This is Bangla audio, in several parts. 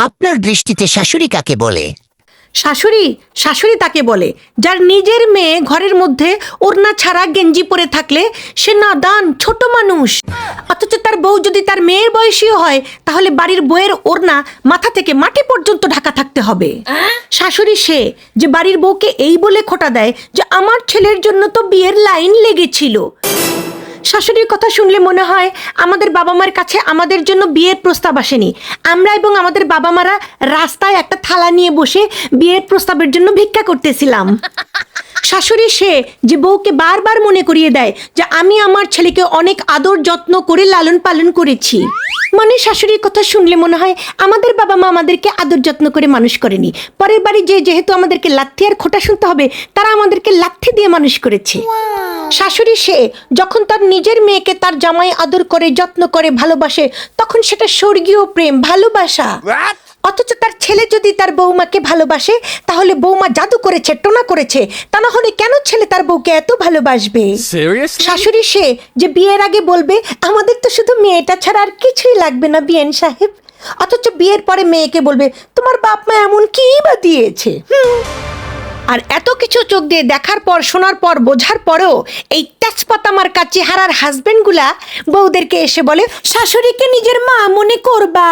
আপনার দৃষ্টিতে শাশুড়ি কাকে বলে? শাশুড়ি শাশুড়ি তাকে বলে যার নিজের মেয়ে ঘরের মধ্যে ওড়না ছাড়া গেঞ্জি পরে থাকলে সে নাদান ছোট মানুষ, অথচ তার বউ যদি তার মেয়ের বয়সীও হয় তাহলে বাড়ির বউয়ের ওড়না মাথা থেকে মাটি পর্যন্ত ঢাকা থাকতে হবে। শাশুড়ি সে যে বাড়ির বউকে এই বলে খোঁটা দেয় যে আমার ছেলের জন্য তো বিয়ের লাইন লেগেছিল। শাশুড়ির কথা শুনলে মনে হয় আমাদের বাবা মার কাছে আমাদের জন্য বিয়ের প্রস্তাব আসেনি, আমরা এবং আমাদের বাবা মারা রাস্তায় একটা থালা নিয়ে বসে বিয়ের প্রস্তাবের জন্য ভিক্ষা করতেছিলাম। শাশুড়ি সে যে বউকে বারবার মনে করিয়ে দেয় যে আমি আমার ছেলেকে অনেক আদর যত্ন করে লালন পালন করেছি। মানে শাশুড়ির কথা শুনলে মনে হয় আমাদের বাবা মা আমাদেরকে আদর যত্ন করে মানুষ করেনি, পরের বাড়ি যেহেতু আমাদেরকে লাথি আর খোঁটা শুনতে হবে তারা আমাদেরকে লাথি দিয়ে মানুষ করেছে। শাশুড়ি সে যখন তার নিজের মেয়েকে তার জামাই আদর করে যত্ন করে ভালোবাসে তখন সেটা স্বর্গীয় প্রেম ভালোবাসা। অথচ তার ছেলে যদি তার বৌমাকে ভালোবাসে তাহলে বৌমা জাদু করেছে, টোনা করেছে, তা না হলে কেন ছেলে তার বউকে এত ভালোবাসবে? শাশুড়ি সে যে বিয়ের আগে বলবে আমাদের তো শুধু মেয়েটা ছাড়া আর কিছুই লাগবে না বিয়েন সাহেব, অথচ বিয়ের পরে মেয়েকে বলবে তোমার বাপ মা এমন কি বা দিয়েছে। আর এত কিছু চোখ দিয়ে দেখার পর শোনার পর বোঝার পরেও এই তেজপাতা মার্কা চেহারার হাজবেন্ডগুলা বউদেরকে এসে বলে শাশুড়িকে নিজের মা মনে করবা।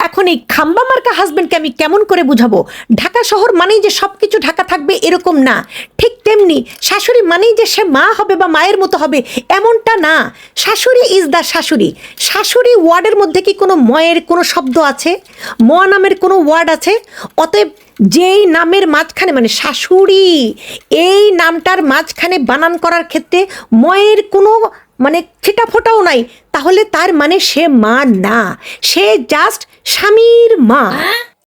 এখন এই খাম্বা মার্কা হাজবেন্ডকে আমি কেমন করে বুঝাবো? ঢাকা শহর মানেই যে সবকিছু ঢাকা থাকবে এরকম না, ঠিক তেমনি শাশুড়ি মানেই যে সে মা হবে বা মায়ের মতো হবে এমনটা না। শাশুড়ি ইজ দ্য শাশুড়ি। শাশুড়ি ওয়ার্ডের মধ্যে কি কোনো ময়ের কোনো শব্দ আছে? ম নামের কোনো ওয়ার্ড আছে? অতএব যেই নামের মাঝখানে মানে শাশুড়ি এই নামটার মাঝখানে বানান করার ক্ষেত্রে ময়ের কোনো মানে ছিটা ফোটাও নাই, তাহলে তার মানে সে মা না, সে জাস্ট স্বামীর মা।